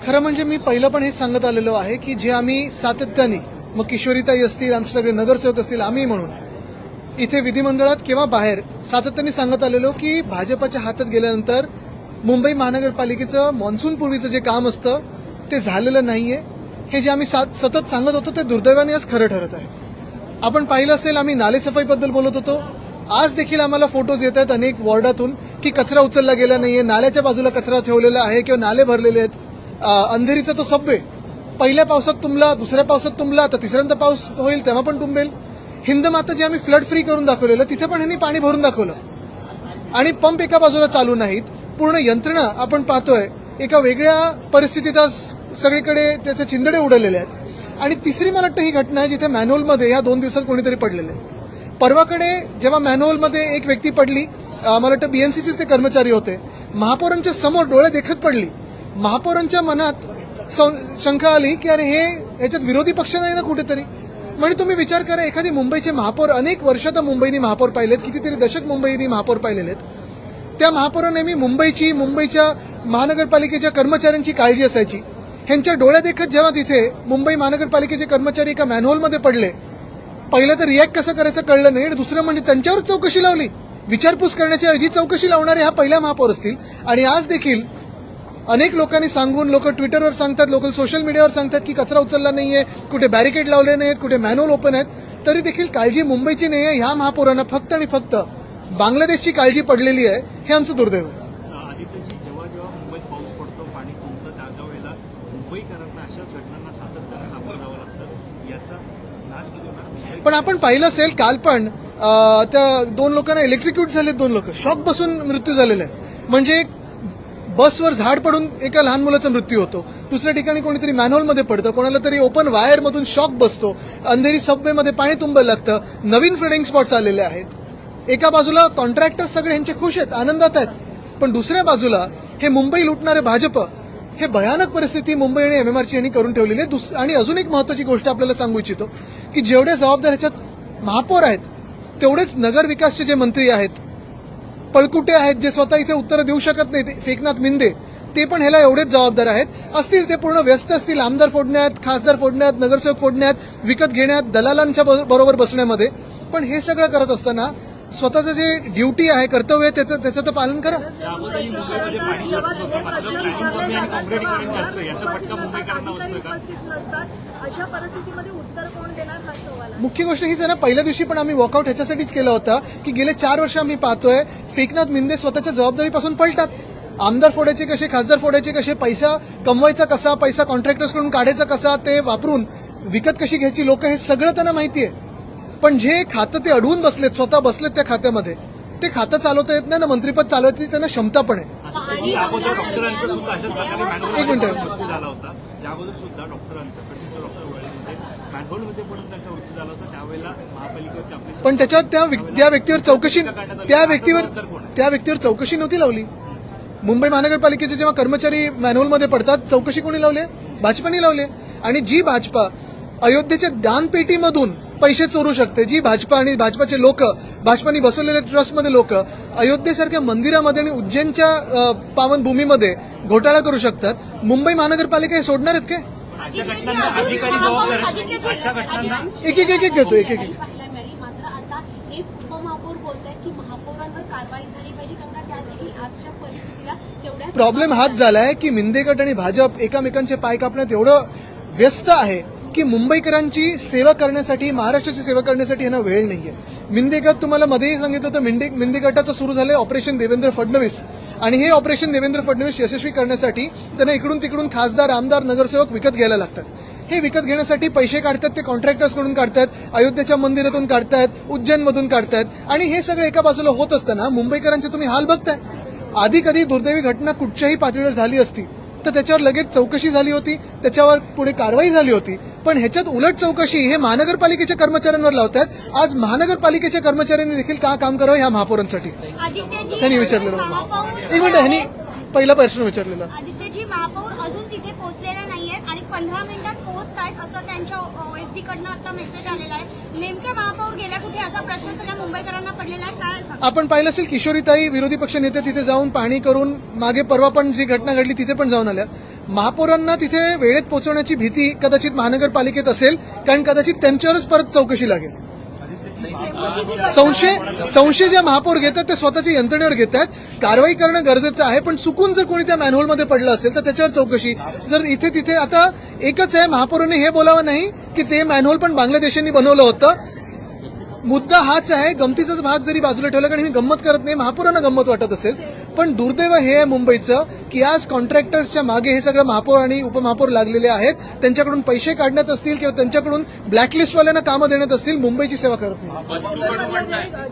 खरं म्हणजे मी पहिलं पण हेच सांगत आलेलो आहे की जे आम्ही सातत्याने, मग किशोरीताई असतील, आमचे सगळे नगरसेवक असतील, आम्ही म्हणून इथे विधिमंडळात किंवा बाहेर सातत्याने सांगत आलेलो की भाजपच्या हातात गेल्यानंतर मुंबई महानगरपालिकेचं मान्सून पूर्वीचं जे काम असतं ते झालेलं नाहीये. हे जे आम्ही सतत सांगत होतो ते दुर्दैवाने आज खरं ठरत आहे. आपण पाहिलं असेल, आम्ही नालेसफाईबद्दल बोलत होतो. आज देखील आम्हाला फोटोज येत आहेत अनेक वॉर्डातून की कचरा उचलला गेला नाहीये, नाल्याच्या बाजूला कचरा ठेवलेला आहे किंवा नाले भरलेले आहेत. अंधेरीचा तो सबवे पहिल्या पावसात तुंबला, दुसऱ्या पावसात तुंबला, आता तिसऱ्यांदा पाऊस होईल तेव्हा पण तुंबेल. हिंदमाता जे आम्ही फ्लड फ्री करून दाखवलेलं तिथे पण ह्यांनी पाणी भरून दाखवलं आणि पंप एका बाजूला चालू नाहीत. पूर्ण यंत्रणा आपण पाहतोय एका वेगळ्या परिस्थितीत आज सगळीकडे त्याचे चिंदडे उडलेले आहेत. आणि तिसरी मला वाटतं ही घटना आहे जिथे मॅनहोलमध्ये या 2 दिवसात कोणीतरी पडलेलं आहे. परवाकडे जेव्हा मॅनहोलमध्ये एक व्यक्ती पडली, मला वाटतं बीएमसीचेच ते कर्मचारी होते, महापौरांच्या समोर डोळे देखत पडली. महापौरांच्या मनात शंका आली की अरे हे याच्यात विरोधी पक्ष नाही ना कुठेतरी. म्हणजे तुम्ही विचार करा, एखादी मुंबईचे महापौर, अनेक वर्ष तर मुंबईनी महापौर पाहिलेत, कितीतरी दशक मुंबईनी महापौर पाहिलेले आहेत. त्या महापौरांनी नेहमी मुंबईच्या महानगरपालिकेच्या कर्मचाऱ्यांची काळजी असायची. ह्यांच्या डोळ्या देखत जेव्हा तिथे मुंबई महानगरपालिकेचे कर्मचारी एका मॅनहोलमध्ये पडले, पहिलं तर रिॲक्ट कसं करायचं कळलं नाही आणि दुसरं म्हणजे त्यांच्यावर चौकशी लावली. विचारपूस करण्याच्या ऐवजी चौकशी लावणारे हा पहिला महापौर असतील. आणि आज देखील अनेक लोकांनी सांगून, लोक ट्विटरवर सांगतात, लोक सोशल मीडियावर सांगतात की कचरा उचलला नाहीये, कुठे बॅरिकेड लावले नाहीत, कुठे मॅनहोल ओपन आहेत, तरी देखील काळजी मुंबईची नाहीये. ह्या महापौरांना फक्त आणि फक्त बांगलादेशची काळजी पडलेली आहे. हे आमचं दुर्दैव आहे. आदित्यजी, जेव्हा जेव्हा मुंबईत पाऊस पडतो, पाणी तुंबतं, त्यावेळेला मुंबईकरांना अशाच घटनांना सातत्यानं सामोरं जावं लागतं. याचा नाश किती होणार? पण आपण पाहिलं असेल, काल पण त्या 2 लोकांना इलेक्ट्रिक्यूट झालेत, 2 लोक शॉक बसून मृत्यू झालेला आहे. म्हणजे बसवर झाड पडून एका लहान मुलाचा मृत्यू होतो, दुसऱ्या ठिकाणी कोणीतरी मॅनहोलमध्ये पडतं, कोणाला तरी ओपन वायरमधून शॉक बसतो, अंधेरी सबवेमध्ये पाणी तुंबायला लागतं. नवीन फ्लडिंग स्पॉट्स आलेले आहेत. एका बाजूला कॉन्ट्रॅक्टर सगळे ह्यांचे खुश आहेत, आनंदात आहेत, पण दुसऱ्या बाजूला हे मुंबई लुटणारे भाजप, हे भयानक परिस्थिती मुंबई आणि एमएमआरची यांनी करून ठेवलेली आहे. आणि अजून एक महत्वाची गोष्ट आपल्याला सांगू इच्छितो की जेवढे जबाबदार ह्याच्यात महापौर आहेत, तेवढेच नगर विकासचे जे मंत्री आहेत, पळकुटे आहेत, जे स्वतः इथे उत्तरं देऊ शकत नाहीत, एकनाथ मिंदे, ते पण ह्याला एवढेच जबाबदार आहेत. असतील ते पूर्ण व्यस्त असतील आमदार फोडण्यात, खासदार फोडण्यात, नगरसेवक फोडण्यात, विकत घेण्यात, दलालांच्या बरोबर बसण्यामध्ये. पण हे सगळं करत असताना स्वतःचं जे ड्युटी आहे, कर्तव्य आहे, त्याचं तर पालन करा. मुख्य गोष्ट हीच आहे ना, पहिल्या दिवशी पण आम्ही वॉकआउट ह्याच्यासाठीच केला होता की गेले 4 वर्ष आम्ही पाहतोय एकनाथ मिंदे स्वतःच्या जबाबदारीपासून पळतात. आमदार फोडायचे कसे, खासदार फोडायचे कसे, पैसा कमवायचा कसा, पैसा कॉन्ट्रॅक्टर्सकडून काढायचा कसा, ते वापरून विकत कशी घ्यायची लोक, हे सगळं त्यांना माहिती आहे. पण जे खातं ते अडवून बसलेत, स्वतः बसलेत त्या खात्यामध्ये, ते खातं चालवता येत नाही ना, मंत्रीपद चालवायची त्यांना क्षमता पण आहे. एक मिनिट, त्याअगोदर सुद्धा डॉक्टरांचा, प्रसिद्ध डॉक्टर वळीमध्ये मॅनहोलमध्ये पडून त्यांचा मृत्यू झाला होता. त्यावेळेला महापालिकेवरती आपली, पण त्याच्यात त्या व्यक्तीवर चौकशी नव्हती लावली. मुंबई महानगरपालिकेचे जेव्हा कर्मचारी मॅनहोलमध्ये पडतात, चौकशी कोणी लावली? भाजपाने लावली. आणि जी भाजपा अयोध्येच्या दानपेटीमधून पैसे चोरू शकते, जी भाजपा आणि भाजपाचे लोक, भाजपाने बसवलेल्या ट्रस्टमध्ये लोक अयोध्येसारख्या मंदिरामध्ये आणि उज्जैनच्या पावनभूमीमध्ये घोटाळा करू शकतात, मुंबई महानगरपालिका हे सोडणार आहेत काय? एक घेतो, एक मात्र आता हेच उपमहापौर बोलतायत की महापौरांवर कारवाई झाली पाहिजे, कारण त्यात देखील आजच्या परिस्थितीला तेवढ्या प्रॉब्लेम हाच झालाय की मिंदे गट आणि भाजप एकमेकांचे पाय कापण्यात एवढं व्यस्त आहे की मुंबईकरांची सेवा करण्यासाठी, महाराष्ट्राची सेवा करण्यासाठी यांना वेळ नाहीये. मिंदे गट, तुम्हाला मध्येही सांगितलं होतं, मिंदे गटाचं सुरू झालंय ऑपरेशन देवेंद्र फडणवीस, आणि हे ऑपरेशन देवेंद्र फडणवीस यशस्वी करण्यासाठी त्यांना इकडून तिकडून खासदार, आमदार, नगरसेवक विकत घ्यायला लागतात. हे विकत घेण्यासाठी पैसे काढतात, ते कॉन्ट्रॅक्टर्सकडून काढतात, अयोध्येच्या मंदिरातून काढतायत, उज्जैनमधून काढतायत. आणि हे सगळं एका बाजूला होत असताना मुंबईकरांचे तुम्ही हाल बघताय. आधी कधी दुर्दैवी घटना कुठच्याही पातळीवर झाली असती तर त्याच्यावर लगेच चौकशी झाली होती, त्याच्यावर पुढे कारवाई झाली होती. पण ह्याच्यात उलट चौकशी हे महानगरपालिकेच्या कर्मचाऱ्यांवर लावतात. आज महानगरपालिकेच्या कर्मचाऱ्यांनी देखील का काम करावं ह्या महापौरांसाठी त्यांनी विचारलेलं. एक मिनिट, ह्यांनी पहिला प्रश्न विचारलेला. आदित्यजी, महापौर अजून तिथे पोहोचलेले नाहीयेत आणि 15 मिनिटात पोहोचतायत असं त्यांच्या ओएसडी कडनं आता मेसेज आलेला आहे. नेमके महापौर गेल्या कुठे असा प्रश्न सगळ्या मुंबईकरांना पडलेला आहे. काय आपण पाहिलं असेल, किशोरीताई विरोधी पक्ष नेते तिथे जाऊन पाहणी करून, मागे परवा पण जी घटना घडली तिथे पण जाऊन आल्या. महापौरांना तिथे वेळेत पोहोचवण्याची भीती कदाचित महानगरपालिकेत असेल, कारण कदाचित त्यांच्यावरच परत चौकशी लागेल. संशय जे महापौर घेतात ते स्वतःच्या यंत्रणेवर घेतात. कारवाई करणं गरजेचं आहे, पण चुकून जर कोणी त्या मॅनहोलमध्ये पडलं असेल तर त्याच्यावर चौकशी. जर इथे तिथे आता एकच आहे, महापौरांनी हे बोलावं नाही की ते मॅनहोल पण बांगलादेशांनी बनवलं होतं. मुद्दा हाच आहे. गमतीचाच भाग जरी बाजूला ठेवला, कारण मी गंमत करत नाही, महापौरांना गंमत वाटत असेल, पण दुर्दैव हे आहे मुंबईचं की आज कॉन्ट्रॅक्टर्सच्या मागे हे सगळं महापौर आणि उपमहापौर लागलेले आहेत. त्यांच्याकडून पैसे काढण्यात असतील किंवा त्यांच्याकडून ब्लॅकलिस्टवाल्यांना कामं देण्यात असतील, मुंबईची सेवा करत नाही.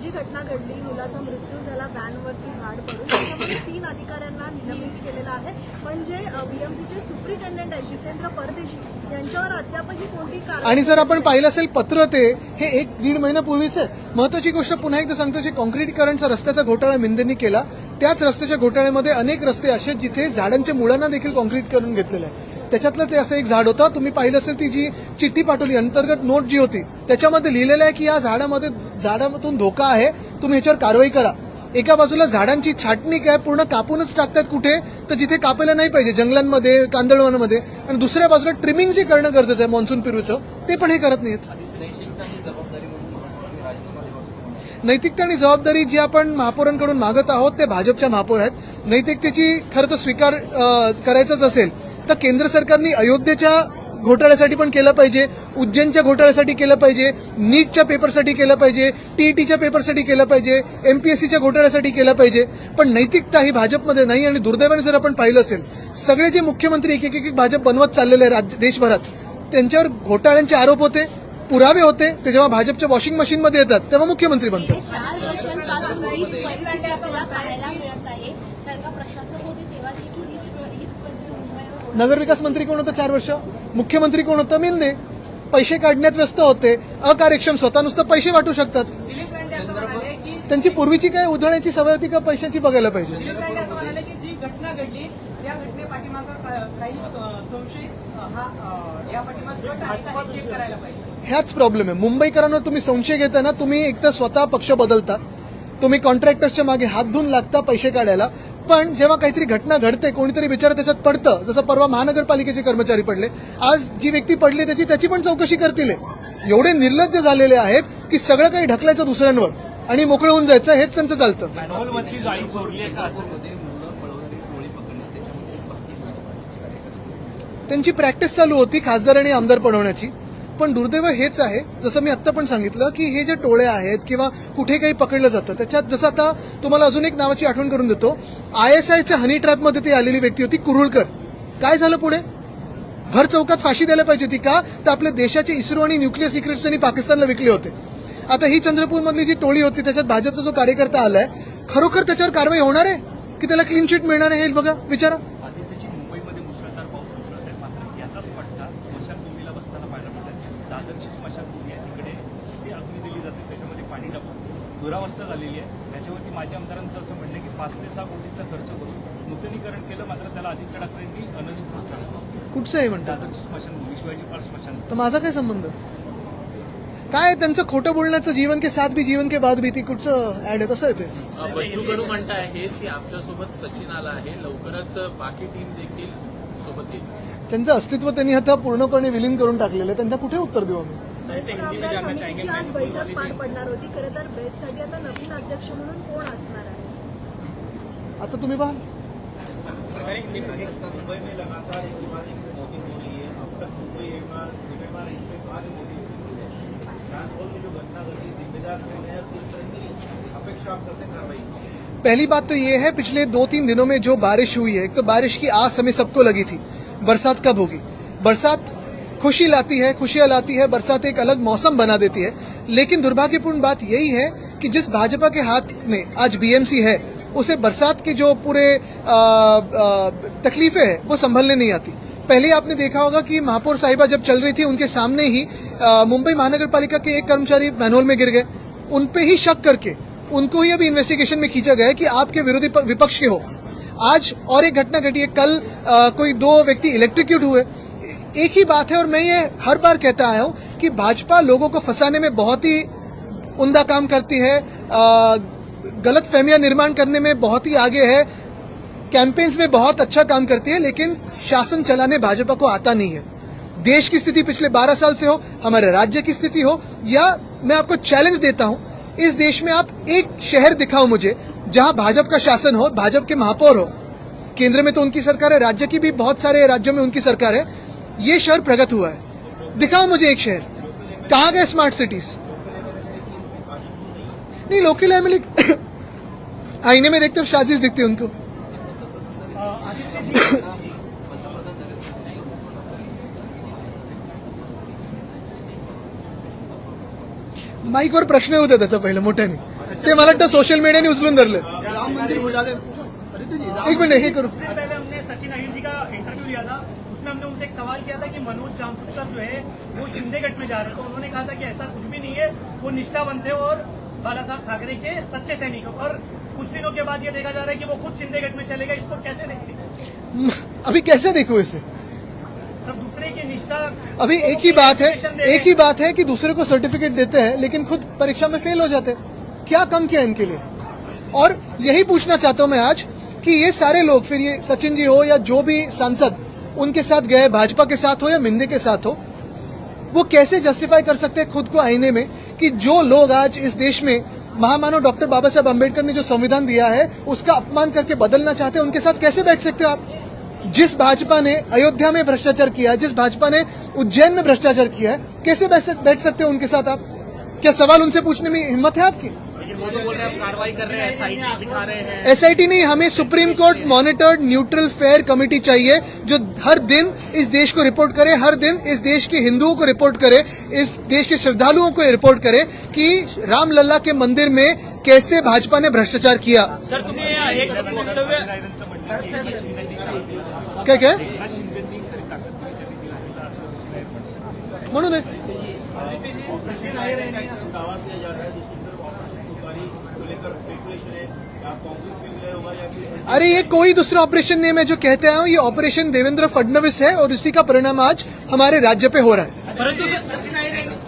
जी घटना घडली, मुलाचा मृत्यू झाला व्हॅनवरती झाड पडून, त्याच्यामध्ये 3 अधिकाऱ्यांना निलंबित केलेलं आहे. पण जे बीएमसीचे सुप्रिटेंडेंट आहेत जितेंद्र परदेशी, यांच्यावर अद्यापही कोणती कारवाई. आणि जर आपण पाहिलं असेल पत्र ते हे 1-1.5 महिन्यापूर्वीच आहे. महत्वाची गोष्ट पुन्हा एकदा सांगतो, जे कॉन्क्रीटीकरणचा रस्त्याचा घोटाळा मिंदेंनी केला, त्याच रस्त्याच्या घोटाळ्यामध्ये अनेक रस्ते असे जिथे झाडांच्या मुळांना देखील कॉन्क्रीट करून घेतलेलं आहे. त्याच्यातलं ते असं एक झाड होतं. तुम्ही पाहिलं असेल ती जी चिठ्ठी पाठवली, अंतर्गत नोट जी होती, त्याच्यामध्ये लिहिलेलं आहे की या झाडामधून धोका आहे, तुम्ही ह्याच्यावर कारवाई करा. एका बाजूला झाडांची छाटणी काय पूर्ण कापूनच टाकतात कुठे तर जिथे कापायला नाही पाहिजे, जंगलांमध्ये, कांदळवनामध्ये, आणि दुसऱ्या बाजूला ट्रिमिंग जे करणं गरजेचं आहे मॉन्सून पिरूचं, ते पण हे करत नाहीत. नैतिकता आणि जबाबदारी जी आपण महापौरांकडून मागत आहोत ते भाजपच्या महापौर आहेत. नैतिकतेची खरं तर स्वीकार करायचाच असेल तर केंद्र सरकारने अयोध्येच्या घोटाळ्यासाठी पण केलं पाहिजे, उज्जैनच्या घोटाळ्यासाठी केलं पाहिजे, नीटच्या पेपरसाठी केलं पाहिजे, टीईटीच्या पेपरसाठी केलं पाहिजे, एमपीएससीच्या घोटाळ्यासाठी केलं पाहिजे. पण नैतिकता ही भाजपमध्ये नाही. आणि दुर्दैवाने जर आपण पाहिलं असेल, सगळे जे मुख्यमंत्री एक एक भाजप बनवत चाललेले आहे देशभरात, त्यांच्यावर घोटाळ्यांचे आरोप होते, पुरावे होते, ते जेव्हा भाजपच्या वॉशिंग मशीनमध्ये येतात तेव्हा मुख्यमंत्री बनतात. 4 वर्षांपासून हीच परिस्थिती आपल्याला पाहायला मिळत आहे. कारण का प्रशासक होते तेव्हा देखील हीच परिस्थिती मुंबईवर. नगरविकास मंत्री कोण होतं 4 वर्ष? मुख्यमंत्री कोण होतं? मिंदे. पैसे काढण्यात व्यस्त होते, अकार्यक्षम, स्वतः नुसतं पैसे वाटू शकतात. त्यांची पूर्वीची काय उधळण्याची सवय होती का पैशाची बघायला पाहिजे. दिलीप राणे असं म्हणाले की जी घटना घडली त्या घटनेपाठीमागं काही संशय या पाठीमागे गट आहे का हे चेक करायला पाहिजे. ह्याच प्रॉब्लेम आहे. मुंबईकरांना तुम्ही संशय घेताना तुम्ही एक तर स्वतः पक्ष बदलता, तुम्ही कॉन्ट्रॅक्टर्सच्या मागे हात धुवून लागता पैसे काढायला, पण जेव्हा काहीतरी घटना घडते, कोणीतरी बिचारा त्याच्यात पडतं, जसं परवा महानगरपालिकेचे कर्मचारी पडले, आज जी व्यक्ती पडली त्याची पण चौकशी करतील. एवढे निर्लज्ज झालेले आहेत की सगळं काही ढकलायचं दुसऱ्यांवर आणि मोकळं होऊन जायचं, हेच त्यांचं चालतं. मॅनहोलमधली जाळी चोरली आहे का असं त्यांची प्रॅक्टिस चालू होती खासदार आणि आमदार बनवण्याची. पण दुर्दैव हेच आहे, जसं मी आत्ता पण सांगितलं की हे जे टोळे आहेत किंवा कुठे काही पकडलं जातं, त्याच्यात जसं आता तुम्हाला अजून एक नावाची आठवण करून देतो, ISIच्या हनी ट्रॅपमध्ये ती आलेली व्यक्ती होती कुरुळकर. काय झालं पुढे? भर चौकात फाशी द्यायला पाहिजे होती का? तर आपल्या देशाचे इस्रो आणि न्यूक्लिअर सिक्रेट्स यांनी पाकिस्तानला विकले होते. आता ही चंद्रपूरमधली जी टोळी होती त्याच्यात भाजपचा जो कार्यकर्ता आलाय, खरोखर त्याच्यावर कारवाई होणार आहे की त्याला क्लीन चिट मिळणार आहे हे बघा, विचारा. आदित्यची मुंबईमध्ये मुसळधार पाऊस उसळत आहे, मात्र याचाच फटका स्मशानभूमीला बसताना पाहायला मिळत. दादरची स्मशानभूमी आहे, तिकडे ती अग्नी दिली जाते, त्याच्यामध्ये पाणी टाकून दुरावस्था झालेली आहे. त्याच्यावरती माजी आमदारांचं असं म्हणणं आहे की 5 ते 6 कोटींचा खर्च करून नूतनीकरण केलं, मात्र त्याला आदित्य ठाकरेंनी अनधिकृत केलं. कुठचं आहे म्हणतात? दादरची स्मशानभूमी, शिवाजी पार्क स्मशान. तर माझा काय संबंध? काय त्यांचं खोटं बोलण्याचं, जीवन के साथ भी जीवन के बाद भी, ती कुठचं ऍड आहे? कसं आहे ते? बच्चू कडू म्हणत आहेत की आमच्यासोबत सचिन आला आहे, लवकरच बाकी टीम देखील सोबत येईल. त्यांचं अस्तित्व त्यांनी आता पूर्णपणे विलीन करून टाकलेलं आहे. त्यांना कुठे उत्तर देऊ आम्ही? कामगार समितीची आज बैठक पार पडणार होती. खरं तर बेस्टसाठी आता नवीन अध्यक्ष म्हणून कोण असणार आहे? आता तुम्ही पहा. मुंबई में लगातार इस बीमारी की मौतें हो रही है. अब तक मुंबई बीमार है, 5 मौतें हो चुकी है. ट्रांसपोर्ट में जो घटना घटी, जिम्मेदार कौन है, किस तरह की अपेक्षा आप करते हैं कार्रवाई? पहली बात तो ये है, पिछले 2-3 दिनों में जो बारिश हुई है, एक तो बारिश की आस हमें सबको लगी थी, बरसात कब होगी. बरसात खुशी लाती है, खुशियां लाती है, बरसात एक अलग मौसम बना देती है. लेकिन दुर्भाग्यपूर्ण बात यही है कि जिस भाजपा के हाथ में आज बीएमसी है, उसे बरसात के जो पूरे तकलीफें हैं वो संभलने नहीं आती. पहले आपने देखा होगा कि महापौर साहिबा जब चल रही थी, उनके सामने ही मुंबई महानगरपालिका के एक कर्मचारी मैनहोल में गिर गए. उनपे ही शक करके उनको ही अभी इन्वेस्टिगेशन में खींचा गया है कि आपके विरोधी विपक्ष के हो. आज और एक घटना घटी है, कल कोई 2 व्यक्ति इलेक्ट्रिक्यूट हुए. एक ही बात है, और मैं ये हर बार कहता आया हूं कि भाजपा लोगों को फंसाने में बहुत ही उम्दा काम करती है, गलत फहमियां निर्माण करने में बहुत ही आगे है. कैंपेन्स में बहुत अच्छा काम करती है, लेकिन शासन चलाने भाजपा को आता नहीं है। देश की स्थिति पिछले 12 साल से हो, हमारे राज्य की स्थिति हो, या मैं आपको चैलेंज देता हूं, इस देश में आप एक शहर दिखाओ मुझे जहां भाजपा का शासन हो, भाजपा के महापौर हो। केंद्र में तो उनकी सरकार है, राज्य की भी बहुत सारे राज्यों में उनकी सरकार है। ये शहर प्रगत हुआ है, दिखाओ मुझे एक शहर। कहाँ गए स्मार्ट सिटीज? नहीं, लोकल एमएलए आईने में देखते हो साजिश दिखती है उनको। माईकवर प्रश्न होते त्याचा पहिलं मोठ्याने, ते मला वाटतं सोशल मीडियाने उचलून धरलं। राम मंदिर हो जाए एक मिनट, हे करू। इससे पहले हमने सचिन अहिर जी का इंटरव्यू लिया था, उसमें हमने उनसे एक सवाल किया था कि मनोज जामसुदकर जो है वो शिंदेगढ़ में जा रहे हैं, तो उन्होंने कहा था कि ऐसा कुछ भी नहीं है, वो निष्ठावंत है और बाला साहब ठाकरे के सच्चे सैनिक हैं। और कुछ दिनों के बाद ये देखा जा रहा है कि वो खुद शिंदेगढ़ में चलेगा, इसको कैसे देखेंगे? अभी कैसे देखो इसे? तब दूसरे की निष्ठा, अभी एक ही बात है कि दूसरे को सर्टिफिकेट देते हैं लेकिन खुद परीक्षा में फेल हो जाते हैं। क्या कम किया इनके लिए? और यही पूछना चाहता हूं मैं आज कि ये सारे लोग, फिर ये सचिन जी हो या जो भी सांसद उनके साथ गए, भाजपा के साथ हो या मिंदे के साथ हो, वो कैसे जस्टिफाई कर सकते हैं खुद को आईने में कि जो लोग आज इस देश में महामानव डॉक्टर बाबा साहब अम्बेडकर ने जो संविधान दिया है उसका अपमान करके बदलना चाहते हैं, उनके साथ कैसे बैठ सकते हो आप? जिस भाजपा ने अयोध्या में भ्रष्टाचार किया, जिस भाजपा ने उज्जैन में भ्रष्टाचार किया है, कैसे बैठ सकते हो उनके साथ आप? क्या सवाल उनसे पूछने में हिम्मत है आपकी? वो तो बोल रहे हैं हम कार्रवाई कर रहे हैं, एसआईटी दिखा रहे हैं। एसआईटी नहीं, हमें supreme court monitored neutral fair committee चाहिए जो हर दिन इस देश को रिपोर्ट करे, हर दिन इस देश के हिंदुओं को रिपोर्ट करे, इस देश के श्रद्धालुओं को रिपोर्ट करे कि रामलला के मंदिर में कैसे भाजपा ने भ्रष्टाचार किया। सर तुम्ही एक वक्तव्य, रायरांचं म्हणणं आहे की एकनाथ शिंदेंनी खरी दिला. काय काय एकनाथ शिंदेंनी खरी ताकद त्यांनी दिला आहे असं सचिन अहिर म्हणतात. म्हणून आहे सचिन अहिर का दावा किया जा रहा है जिसके अंदर ऑपरेशन तुकारी को लेकर स्पेकुलेशन है, या कांग्रेस में मिले होगा या फिर अरे ये कोई दूसरा ऑपरेशन नहीं है, मैं जो कहते आया हूँ ये ऑपरेशन देवेंद्र फडणवीस है और उसी का परिणाम आज हमारे राज्य पे हो रहा है। परंतु सचिन अहिर